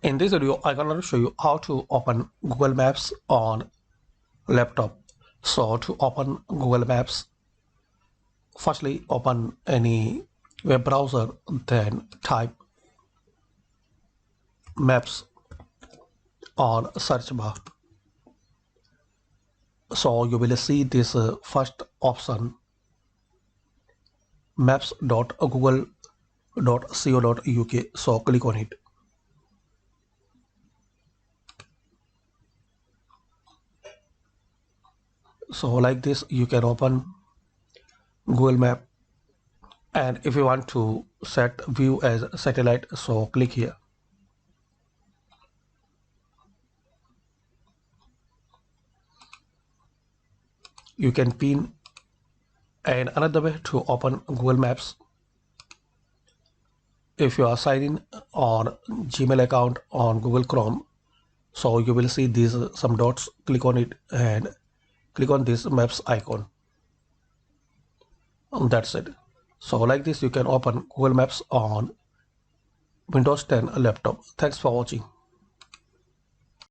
In this video, I'm going to show you how to open Google Maps on laptop. So to open Google Maps, firstly open any web browser, then type maps on search bar. So you will see this first option, maps.google.co.uk. So click on it. So like this you can open Google Map, and if you want to set view as satellite, so click here. You can pin. And another way to open Google Maps, if you are signed in on Gmail account on Google Chrome, so you will see these some dots. Click on it and click on this maps icon. And that's it. So like this you can open Google Maps on Windows 10 laptop. Thanks for watching.